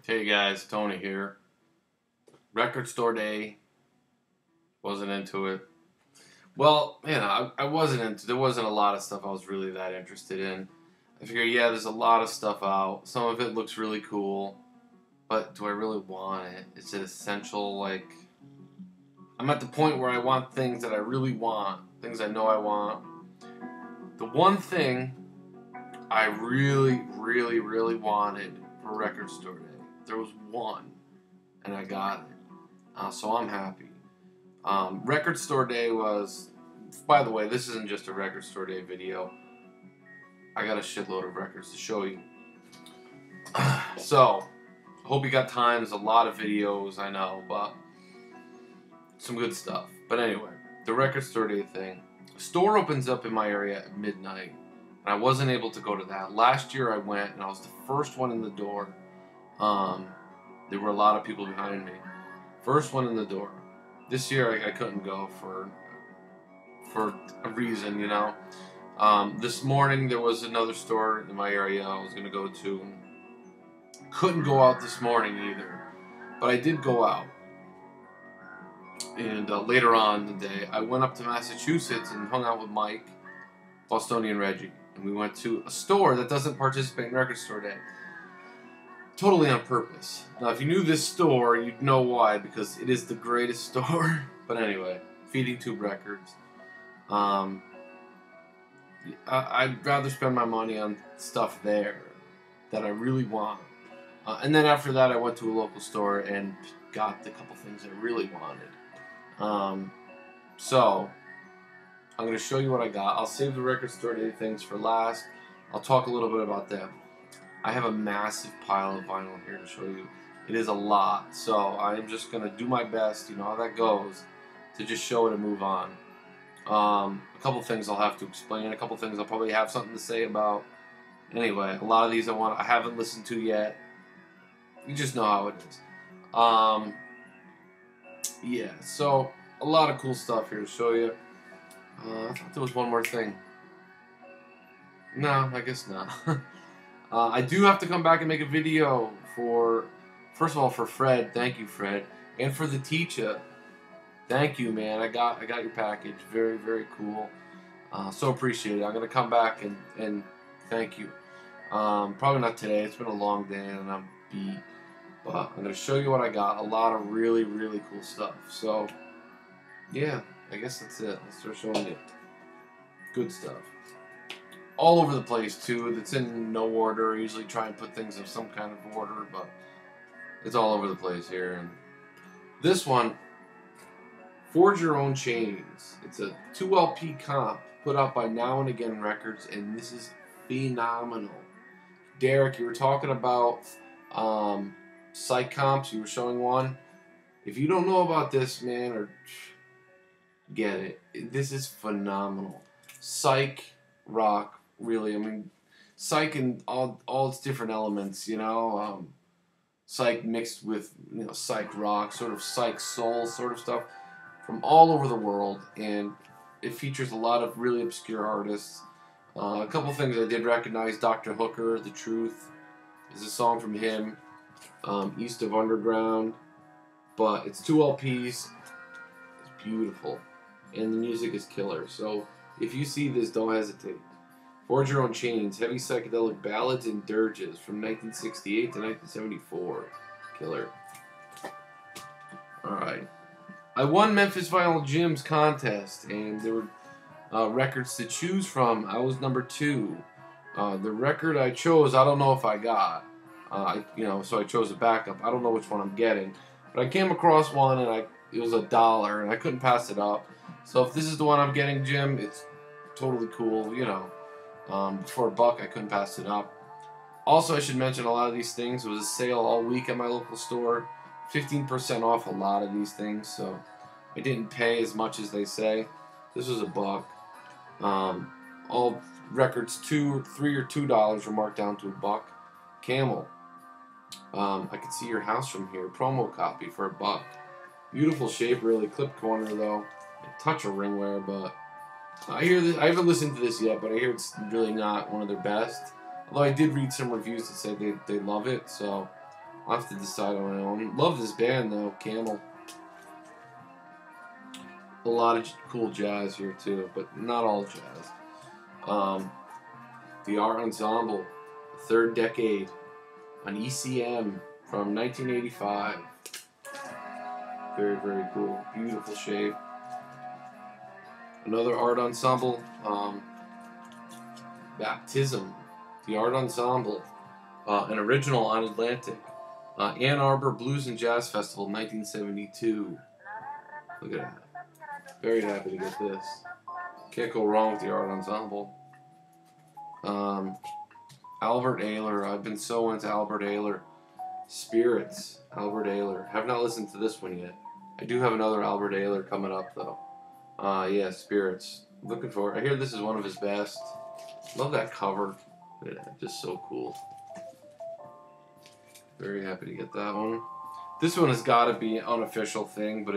Hey guys, Tony here. Record store day. Wasn't into it. Well, I wasn't into. There wasn't a lot of stuff I was really that interested in. I figured, yeah, there's a lot of stuff out. Some of it looks really cool, but do I really want it? Is it essential? Like, I'm at the point where I want things that I really want, things I know I want. The one thing I really, really, really wanted for record store day. There was one, and I got it. So I'm happy. Record store day was, by the way, this isn't just a record store day video. I got a shitload of records to show you. So, hope you got time. There's a lot of videos, I know, but some good stuff. But anyway, the record store day thing. A store opens up in my area at midnight, and I wasn't able to go to that. Last year I went, and I was the first one in the door. There were a lot of people behind me. First one in the door. This year I couldn't go for a reason, you know. This morning there was another store in my area I was going to go to. Couldn't go out this morning either. But I did go out. And later on in the day, I went up to Massachusetts and hung out with Mike, Bostonian and Reggie. And we went to a store that doesn't participate in Record Store Day. Totally on purpose. Now, if you knew this store, you'd know why, because it is the greatest store. But anyway, Feeding Tube Records. I'd rather spend my money on stuff there that I really want. And then after that, I went to a local store and got the couple things I really wanted. So, I'm going to show you what I got. I'll save the record store day things for last. I'll talk a little bit about them. I have a massive pile of vinyl here to show you. It is a lot, so I'm just going to do my best, you know how that goes, to just show it and move on. A couple things I'll have to explain, a couple things I'll probably have something to say about. Anyway, a lot of these I haven't listened to yet. You just know how it is. Yeah, so a lot of cool stuff here to show you. I thought there was one more thing. No, I guess not. I do have to come back and make a video for, first of all, for Fred. Thank you, Fred. And for the teacher. Thank you, man. I got your package. Very, very cool. So appreciate it. I'm going to come back and thank you. Probably not today. It's been a long day and I'm beat. But I'm going to show you what I got. A lot of really, really cool stuff. So, yeah. I guess that's it. I'll start showing you good stuff. All over the place, too. It's in no order. I usually try and put things in some kind of order, but it's all over the place here. And this one, Forge Your Own Chains. It's a 2 LP comp put out by Now and Again Records, and this is phenomenal. Derek, you were talking about psych comps. You were showing one. If you don't know about this, man, or get it. This is phenomenal. Psych rock, really. I mean, psych and all its different elements, you know. Psych mixed with, you know, psych rock, sort of psych soul sort of stuff from all over the world. And it features a lot of really obscure artists. A couple things I did recognize. Dr. Hooker, The Truth, is a song from him. East of Underground. But it's 2 LPs. It's beautiful. And the music is killer. So if you see this, don't hesitate. Forge Your Own Chains, heavy psychedelic ballads and dirges from 1968 to 1974. Killer. Alright. I won Memphis Vinyl Jim's contest, and there were records to choose from. I was number 2. The record I chose, I don't know if I got. So I chose a backup. I don't know which one I'm getting. But I came across one, and it was $1, and I couldn't pass it up. So if this is the one I'm getting, Jim, it's totally cool, you know. For $1, I couldn't pass it up. Also, I should mention a lot of these things. It was a sale all week at my local store. 15% off a lot of these things, so I didn't pay as much as they say. This was $1. All records, $3 or $2 were marked down to $1. Camel. I could see your house from here. Promo copy for $1. Beautiful shape, really. Clip corner, though. A touch of ringware, but I hear this. I haven't listened to this yet, but I hear it's really not one of their best. Although I did read some reviews that say they love it, so I'll have to decide on my own. Love this band though, Camel. A lot of cool jazz here too, but not all jazz. The Art Ensemble, third decade on ECM from 1985. Very, very cool. Beautiful shape. Another Art Ensemble, Baptism. The Art Ensemble, an original on Atlantic. Ann Arbor Blues and Jazz Festival, 1972. Look at that. Very happy to get this. Can't go wrong with the Art Ensemble. Albert Ayler. I've been so into Albert Ayler. Spirits. Albert Ayler. Have not listened to this one yet. I do have another Albert Ayler coming up though. Yeah, Spirits. Looking for it. I hear this is one of his best. Love that cover. Yeah, just so cool. Very happy to get that one. This one has got to be an unofficial thing, but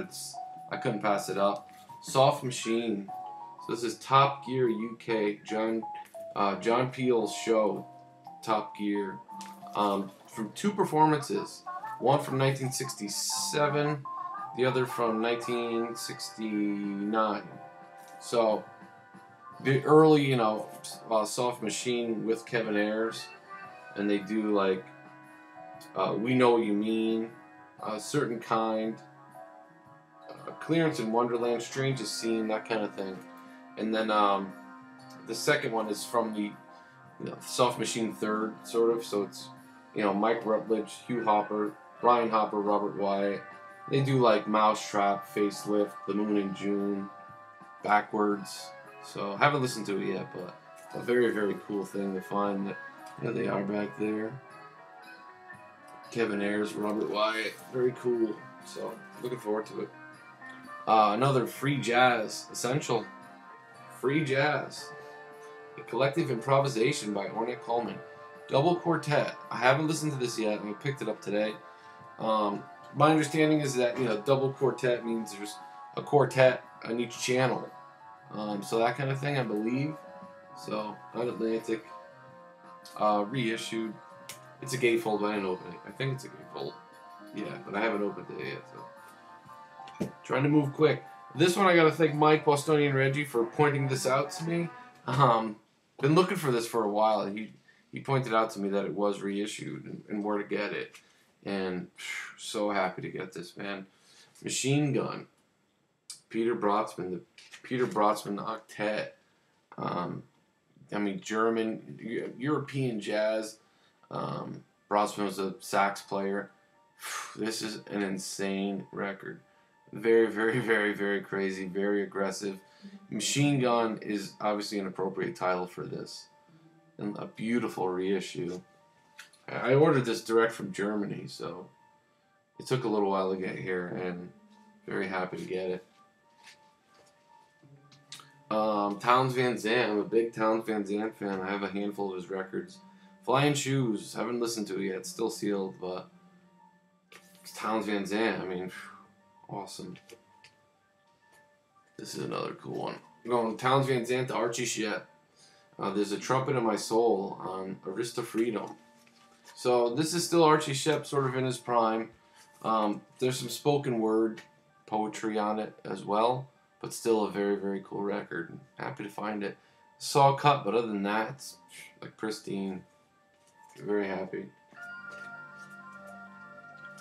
I couldn't pass it up. Soft Machine. So this is Top Gear UK. John Peel's show, Top Gear. From two performances. One from 1967, the other from 1969. So the early, Soft Machine with Kevin Ayers, and they do like We Know What You Mean, A Certain Kind, Clearance in Wonderland, Strangest Scene, that kind of thing. And then the second one is from the Soft Machine third, sort of. So it's Mike Rutledge, Hugh Hopper, Brian Hopper, Robert Wyatt. They do like Mousetrap, Facelift, The Moon in June, Backwards. So I haven't listened to it yet, but a very, very cool thing to find that they are back there. Kevin Ayers, Robert Wyatt, very cool. So looking forward to it. Another Free Jazz Essential. Free Jazz. A collective improvisation by Hornet Coleman. Double quartet. I haven't listened to this yet, and I picked it up today. My understanding is that double quartet means there's a quartet on each channel. So that kind of thing, I believe. So on Atlantic, reissued. It's a gatefold, but I didn't open it. I think it's a gatefold. Yeah, but I haven't opened it yet. So trying to move quick. This one I gotta thank Mike, Bostonian Reggie, for pointing this out to me. Been looking for this for a while, and he pointed out to me that it was reissued and where to get it. And so happy to get this, man. Machine Gun. Peter Brotzmann, the Peter Brotzmann Octet. German, European jazz. Brotzmann was a sax player. This is an insane record. Very, very, very, very crazy, very aggressive. Machine Gun is obviously an appropriate title for this. And a beautiful reissue. I ordered this direct from Germany, so it took a little while to get here, and very happy to get it. Townes Van Zandt. I'm a big Townes Van Zandt fan. I have a handful of his records. Flying Shoes. Haven't listened to it yet. It's still sealed, but Townes Van Zandt. Awesome. This is another cool one. I'm going Townes Van Zandt to Archie Shep. There's a Trumpet in My Soul on Arista Freedom. So this is still Archie Shep, sort of in his prime. There's some spoken word poetry on it as well, but still a very, very cool record. Happy to find it. Saw cut, but other than that, it's like pristine. Very happy.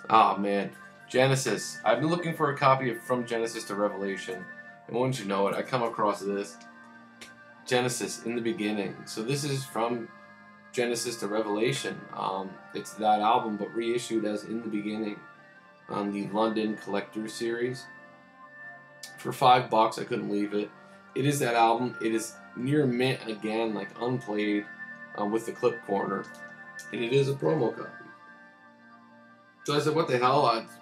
Ah, man. Genesis. I've been looking for a copy of From Genesis to Revelation, and wouldn't you know it, I come across this. Genesis, In the Beginning. So this is from Genesis to Revelation. It's that album, but reissued as In the Beginning on the London Collector Series. For $5, I couldn't leave it. It is that album. It is near mint again, like unplayed, with the clip corner. And it is a promo copy. So I said, what the hell? It's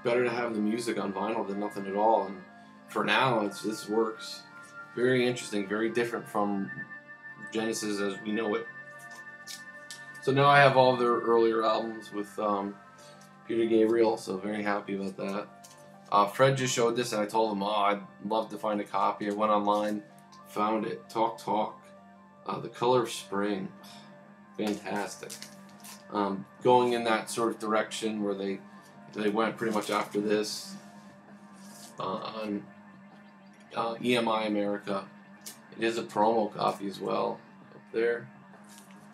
better to have the music on vinyl than nothing at all. And for now, this works. Very interesting, very different from Genesis as we know it. So now I have all their earlier albums with Peter Gabriel, so very happy about that. Fred just showed this, and I told him, I'd love to find a copy. I went online, found it. Talk, The Color of Spring. Fantastic. going in that sort of direction where they went pretty much after this on EMI America. It is a promo copy as well up there,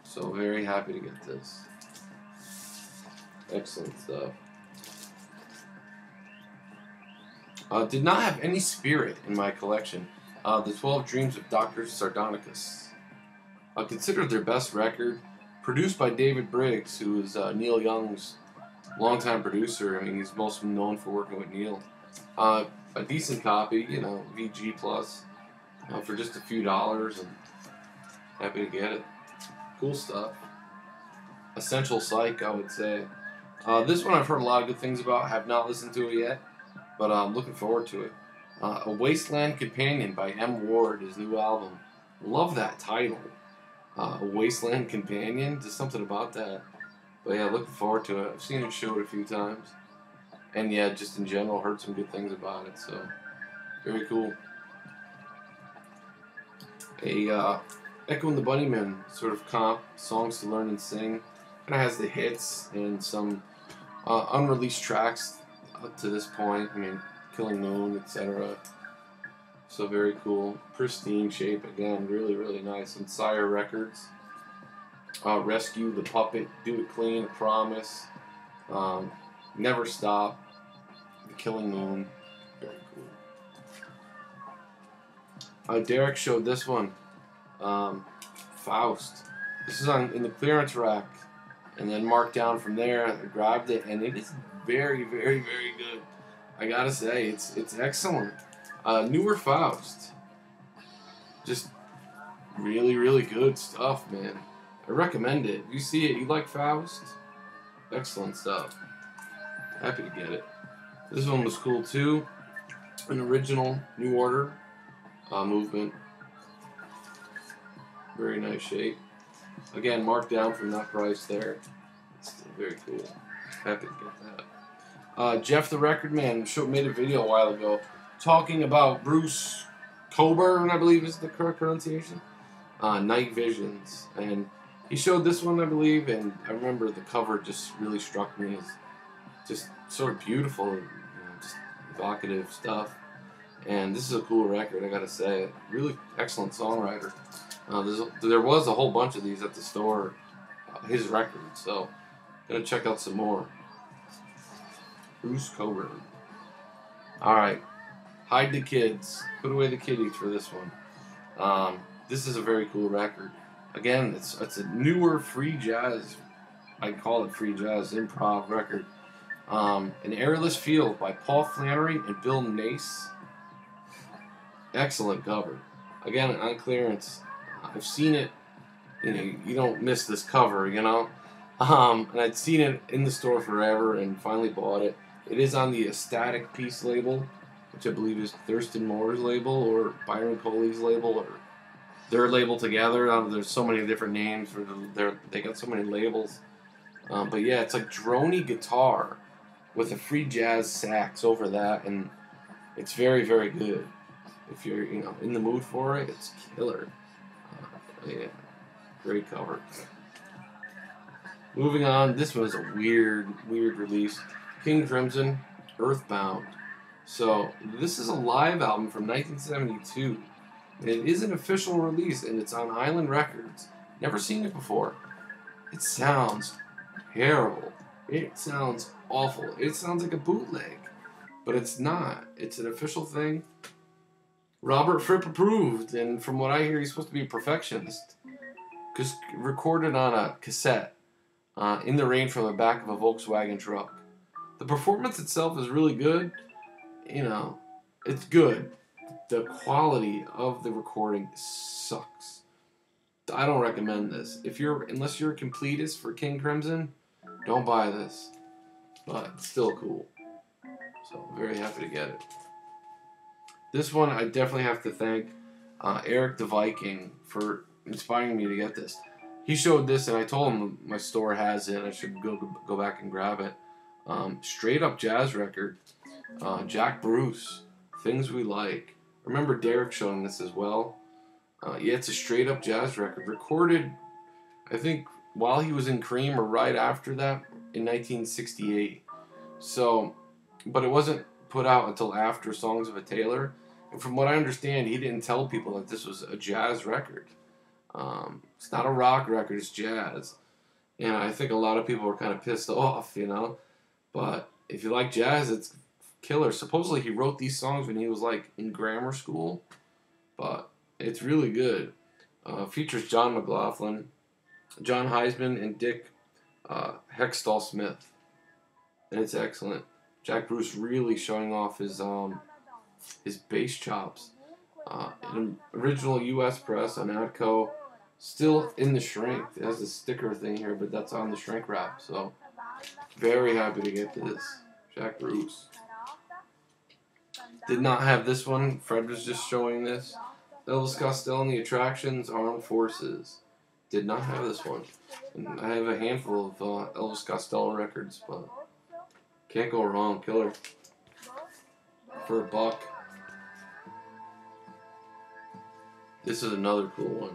so very happy to get this. Excellent stuff. Did not have any Spirit in my collection. The 12 Dreams of Dr. Sardonicus. Considered their best record. Produced by David Briggs, who is Neil Young's longtime producer. I mean, he's most known for working with Neil. A decent copy, you know, VG Plus, for just a few dollars, and happy to get it. Cool stuff. Essential Psych, I would say. This one I've heard a lot of good things about. Have not listened to it yet, but I'm looking forward to it. A Wasteland Companion by M. Ward, his new album. Love that title. A Wasteland Companion, just something about that. But yeah, looking forward to it. I've seen it showed a few times. And yeah, just in general, heard some good things about it. So, very cool. Echo and the Bunnymen sort of comp, songs to learn and sing. Kind of has the hits and some unreleased tracks up to this point. I mean, Killing Moon, etc. So very cool. Pristine shape again. Really, really nice. And Sire Records. Rescue, The Puppet, Do It Clean, Promise, Never Stop, The Killing Moon. Very cool. Derek showed this one. Faust. This is in the clearance rack. And then marked down from there. I grabbed it, and it is very, very, very good. I gotta say, it's excellent. Newer Faust. Just really, really good stuff, man. I recommend it. If you see it, you like Faust? Excellent stuff. Happy to get it. This one was cool too. An original New Order movement. Very nice shape. Again, marked down from that price there. It's still very cool. Happy to get that. Jeff the Record Man made a video a while ago talking about Bruce Coburn, I believe is the correct pronunciation. Night Visions. And he showed this one, I believe, and I remember the cover just really struck me as just sort of beautiful, you know, just evocative stuff. And this is a cool record, I gotta say. Really excellent songwriter. There was a whole bunch of these at the store, his records, so gonna check out some more. Bruce Coburn. Alright, Hide the Kids. Put away the kitties for this one. This is a very cool record. Again, it's a newer free jazz, I call it free jazz, improv record. An Airless Field by Paul Flannery and Bill Nace. Excellent cover. Again, on clearance. I've seen it, you know, you don't miss this cover, you know. And I'd seen it in the store forever and finally bought it. It is on the Ecstatic Peace label, which I believe is Thurston Moore's label or Byron Coley's label or their label together. There's so many different names. They got so many labels. But yeah, it's like droney guitar with a free jazz sax over that, and it's very, very good. If you're, you know, in the mood for it, it's killer. Yeah, great cover. Moving on, this was a weird release. King Crimson, Earthbound. So this is a live album from 1972. It is an official release, and it's on Island Records. Never seen it before. It sounds terrible. It sounds awful. It sounds like a bootleg, but it's not. It's an official thing. Robert Fripp approved, and from what I hear, he's supposed to be a perfectionist. Just recorded on a cassette in the rain from the back of a Volkswagen truck. The performance itself is really good. You know, it's good. The quality of the recording sucks. I don't recommend this. Unless you're a completist for King Crimson, don't buy this. But it's still cool. So very happy to get it. This one I definitely have to thank Eric the Viking for inspiring me to get this. He showed this and I told him my store has it. I should go back and grab it. Straight up jazz record. Jack Bruce, Things We Like. I remember Derek showing this as well. Yeah, it's a straight up jazz record. Recorded, I think, while he was in Cream or right after that in 1968. So, but it wasn't put out until after Songs of a Tailor. And from what I understand, he didn't tell people that this was a jazz record. It's not a rock record, it's jazz. And I think a lot of people were kind of pissed off, you know. But if you like jazz, it's killer. Supposedly he wrote these songs when he was like in grammar school. But it's really good. Features John McLaughlin, John Heisman, and Dick Hextall Smith. And it's excellent. Jack Bruce really showing off his bass chops. An original U.S. press on Atco, still in the shrink. It has a sticker thing here, but that's on the shrink wrap. So, very happy to get this. Jack Bruce. Did not have this one. Fred was just showing this. Elvis Costello and the Attractions, Armed Forces. Did not have this one. And I have a handful of Elvis Costello records, but can't go wrong. Killer. For $1. This is another cool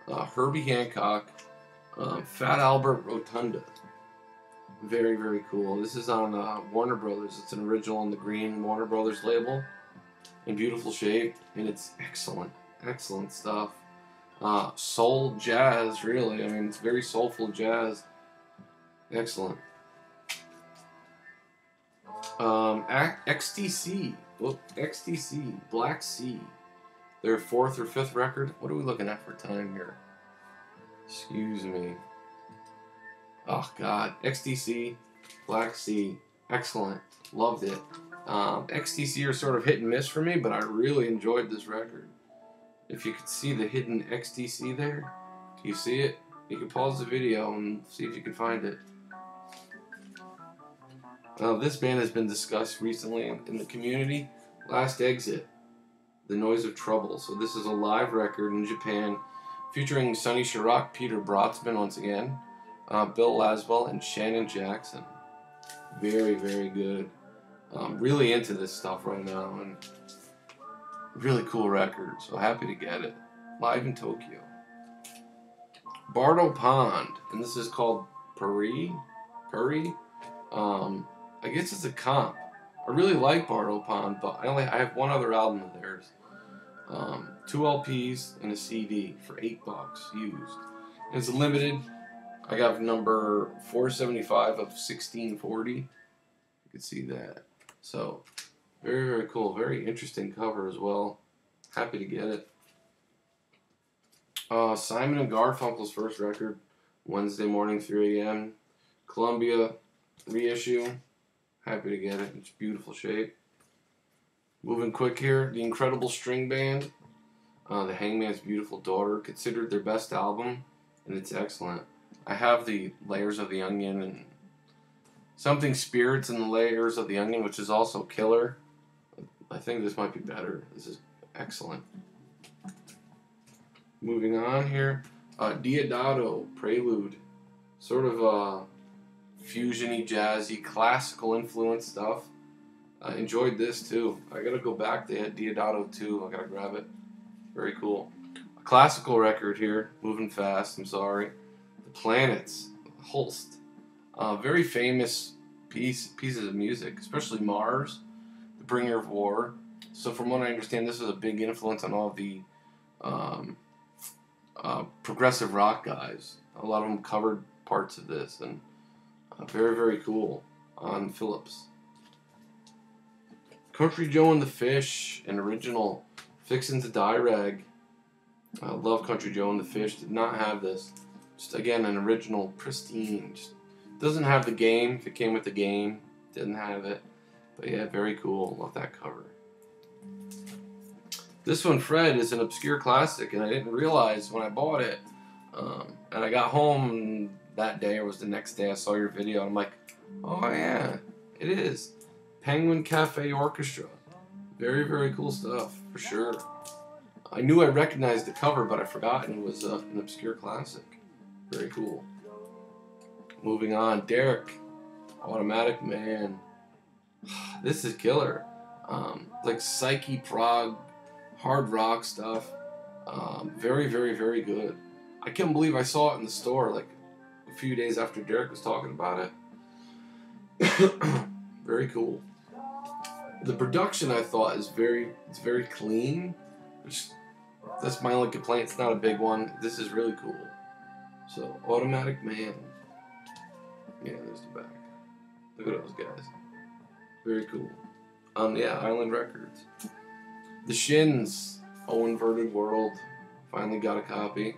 one. Herbie Hancock, Fat Albert Rotunda. Very, very cool. This is on Warner Brothers. It's an original on the green Warner Brothers label. In beautiful shape. And it's excellent. Excellent stuff. Soul jazz, really. I mean, it's very soulful jazz. Excellent. XTC. Look, XTC. Black Sea. Their 4th or 5th record. What are we looking at for time here? Excuse me. Oh, God. XTC. Black Sea. Excellent. Loved it. XTC are sort of hit and miss for me, but I really enjoyed this record. If you could see the hidden XTC there, do you see it? You can pause the video and see if you can find it. This band has been discussed recently in the community. Last Exit, The Noise of Trouble. So this is a live record in Japan featuring Sonny Chirac, Peter Brotzman once again, Bill Laswell, and Shannon Jackson. Very, very good. Really into this stuff right now, and really cool record, so happy to get it. Live in Tokyo. Bardo Pond, and this is called Puri. I guess it's a comp. I really like Bardo Pond, but I have one other album of theirs. 2 LPs and a CD for $8 used. And it's limited. I got number 475 of 1640. You can see that. So, very, very cool. Very interesting cover as well. Happy to get it. Simon and Garfunkel's first record, Wednesday morning, 3 a.m. Columbia reissue. Happy to get it. It's beautiful shape. Moving quick here. The Incredible String Band. The Hangman's Beautiful Daughter. Considered their best album, and it's excellent. I have the Layers of the Onion and Something Spirits in the Layers of the Onion, which is also killer. I think this might be better. This is excellent. Moving on here. Deodato, Prelude. Sort of fusion-y, jazzy, classical influence stuff. I enjoyed this too. I gotta go back. They had Deodato too. I gotta grab it. Very cool. A classical record here. Moving fast. I'm sorry. The Planets. Holst. Very famous pieces of music, especially Mars, The Bringer of War. So from what I understand, this was a big influence on all the progressive rock guys. A lot of them covered parts of this, and very, very cool on Phillips. Country Joe and the Fish, an original Fixin' to Die Rag. I love Country Joe and the Fish. Did not have this. Just again, an original, pristine. Just doesn't have the game. If it came with the game, didn't have it. But yeah, very cool. Love that cover. This one, Fred, is an obscure classic, and I didn't realize when I bought it. And I got home that day, or was the next day, I saw your video, and I'm like, oh yeah, it is. Penguin Cafe Orchestra. Very, very cool stuff, for sure. I knew I recognized the cover, but I forgot it was an obscure classic. Very cool. Moving on, Derek, Automatic Man. This is killer. Like psyche prog, hard rock stuff. Very, very, very good. I can't believe I saw it in the store like a a few days after Derek was talking about it. Very cool. The production, I thought, is very clean. Which, that's my only complaint. It's not a big one. This is really cool. So, Automatic Man. Yeah, there's the back. Look at those guys. Very cool. Yeah, Island Records. The Shins. Oh Inverted World. Finally got a copy.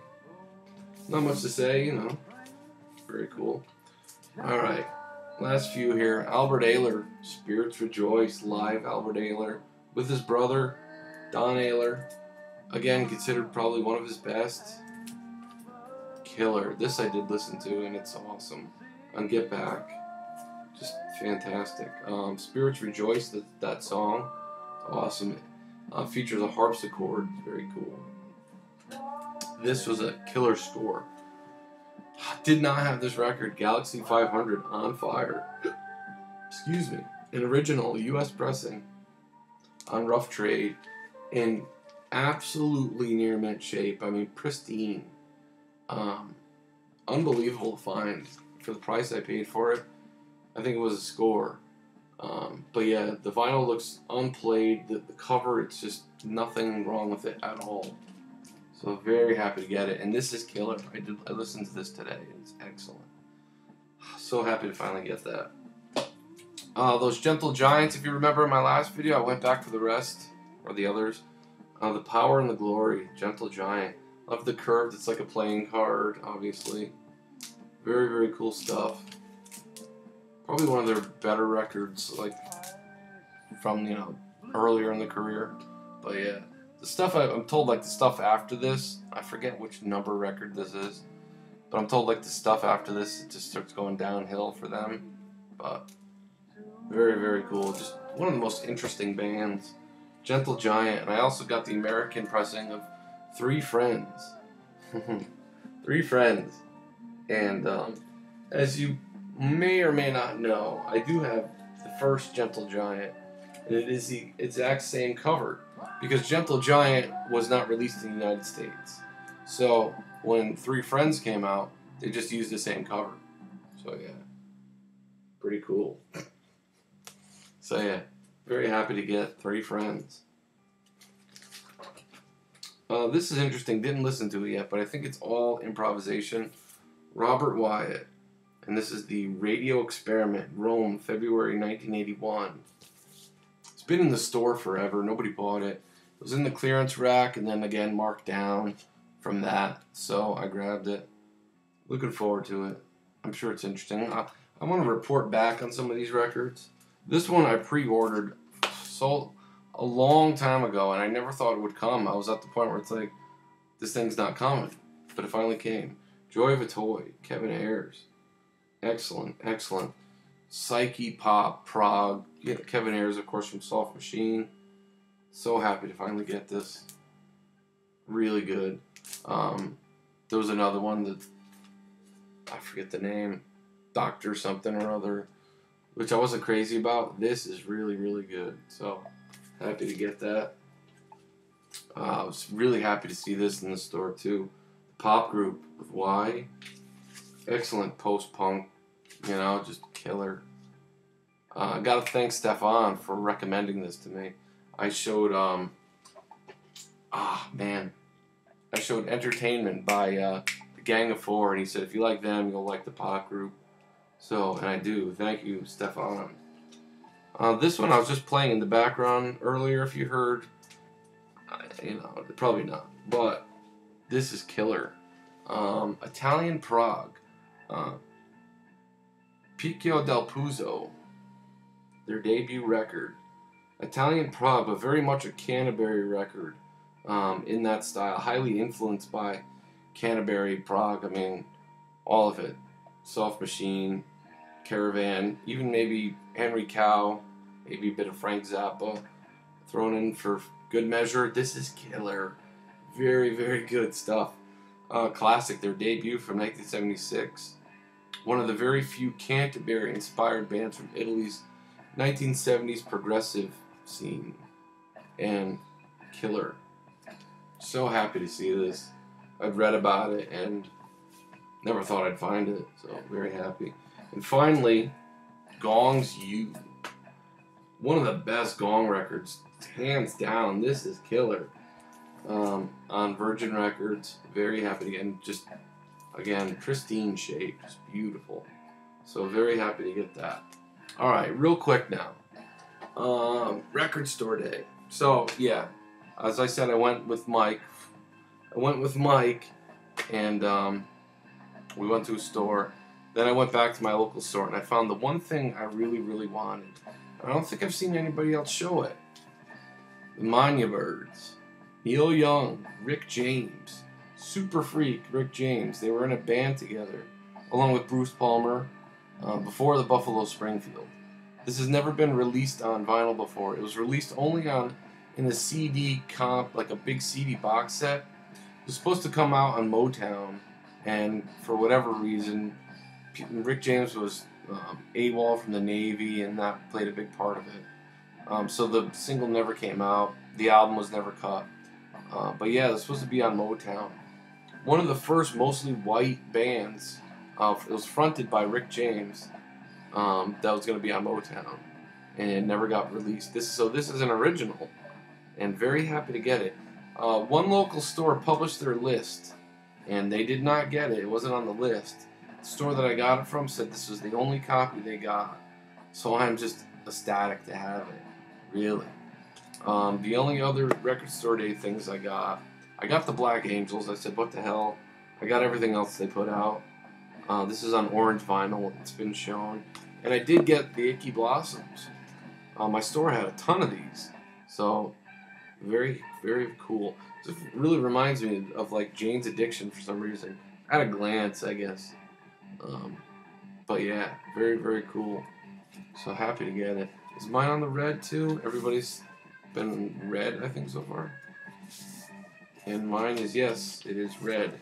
Not much to say, you know. Very cool. Alright. Last few here. Albert Ayler. Spirits Rejoice. Live Albert Ayler. With his brother, Don Ayler. Again, considered probably one of his best. Killer. This I did listen to, and it's awesome. On Get Back. Just fantastic. Spirits Rejoice, that song. Awesome. Features a harpsichord. Very cool. This was a killer score. Did not have this record. Galaxy 500 on fire. Excuse me. An original U.S. pressing on Rough Trade in absolutely near mint shape. I mean, pristine. Unbelievable find for the price I paid for it. I think it was a score. But yeah, the vinyl looks unplayed. The cover, it's just nothing wrong with it at all. So very happy to get it. And this is killer. I listened to this today. It's excellent. So happy to finally get that. Those Gentle Giants, if you remember in my last video, I went back for the rest, or the others. The Power and the Glory, Gentle Giant. Love the curve. It's like a playing card, obviously. Very, very cool stuff. Probably one of their better records, like, from, you know, earlier in the career. But yeah, the stuff, I'm told, like, the stuff after this, I forget which number record this is, but I'm told, like, the stuff after this, it just starts going downhill for them. But very, very cool. Just one of the most interesting bands. Gentle Giant. And I also got the American pressing of Three Friends. Three Friends. And as you may or may not know, I do have the first Gentle Giant, and it is the exact same cover, because Gentle Giant was not released in the United States. So when Three Friends came out, they just used the same cover. So yeah, pretty cool. So yeah, very happy to get Three Friends. This is interesting. Didn't listen to it yet, but I think it's all improvisation. Robert Wyatt. And this is the Radio Experiment, Rome, February 1981. It's been in the store forever. Nobody bought it. It was in the clearance rack and then again marked down from that. So I grabbed it. Looking forward to it. I'm sure it's interesting. I want to report back on some of these records. This one I pre-ordered a long time ago, and I never thought it would come. I was at the point where it's like, this thing's not coming. But it finally came. Joy of a Toy, Kevin Ayers. Excellent, excellent. Psyche, pop, prog. Yeah, Kevin Ayers, of course, from Soft Machine. So happy to finally get this. Really good. There was another one that, I forget the name, Doctor something or other, which I wasn't crazy about. This is really, really good. So happy to get that. I was really happy to see this in the store too. The Pop Group with Y. Excellent post-punk. You know, just killer. I gotta thank Stefan for recommending this to me. I showed, I showed Entertainment by the Gang of Four, and he said, if you like them, you'll like the Pop Group. So, and I do. Thank you, Stefan. This one I was just playing in the background earlier, if you heard. You know, probably not. But this is killer. Italian Prague. Picchio del Puzzo, their debut record. Italian Prague, but very much a Canterbury record in that style. Highly influenced by Canterbury, Prague. I mean, all of it. Soft Machine, Caravan, even maybe Henry Cow, maybe a bit of Frank Zappa thrown in for good measure. This is killer. Very, very good stuff. Classic, their debut from 1976. One of the very few Canterbury-inspired bands from Italy's 1970s progressive scene. And killer. So happy to see this. I'd read about it, and Never thought I'd find it, so very happy. And finally, Gong's You. One of the best Gong records, hands down. This is killer. On Virgin Records, very happy to get, and just, again, pristine shape, just beautiful. So very happy to get that. Alright, real quick now. Record store day. So, yeah, as I said, I went with Mike. And we went to a store. Then I went back to my local store, and I found the one thing I really, really wanted. I don't think I've seen anybody else show it. The Mania Birds. Neil Young, Rick James, Super Freak, Rick James. They were in a band together, along with Bruce Palmer, before the Buffalo Springfield. This has never been released on vinyl before. It was released only in a CD comp, like a big CD box set. It was supposed to come out on Motown, and for whatever reason, Rick James was AWOL from the Navy, and that played a big part of it. So the single never came out. The album was never cut. But yeah, it was supposed to be on Motown. One of the first mostly white bands. It was fronted by Rick James. That was going to be on Motown, and it never got released. This is an original, and very happy to get it. One local store published their list, and they did not get it. It wasn't on the list. The store that I got it from said this was the only copy they got. So I'm just ecstatic to have it. Really. The only other record store day things I got the Black Angels. I said, what the hell? I got everything else they put out. This is on orange vinyl. It's been shown. And I did get the Icky Blossoms. My store had a ton of these. So, very, very cool. It really reminds me of like Jane's Addiction for some reason. At a glance, I guess. But yeah, very, very cool. So happy to get it. Is mine on the red too? Everybody's been red, I think, so far. And mine is, yes, it is red.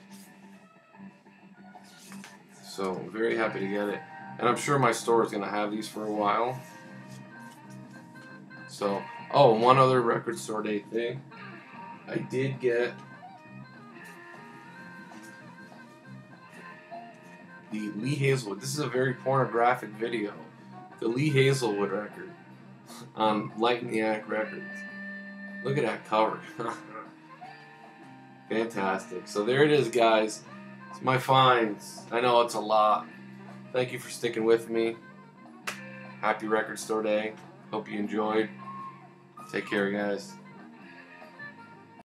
So, very happy to get it. And I'm sure my store is going to have these for a while. So, oh, one other record store day thing. I did get the Lee Hazelwood. This is a very pornographic video. The Lee Hazelwood record on Lightniac Records. Look at that cover. Fantastic. So there it is, guys. It's my finds. I know it's a lot. Thank you for sticking with me. Happy Record Store Day. Hope you enjoyed. Take care, guys.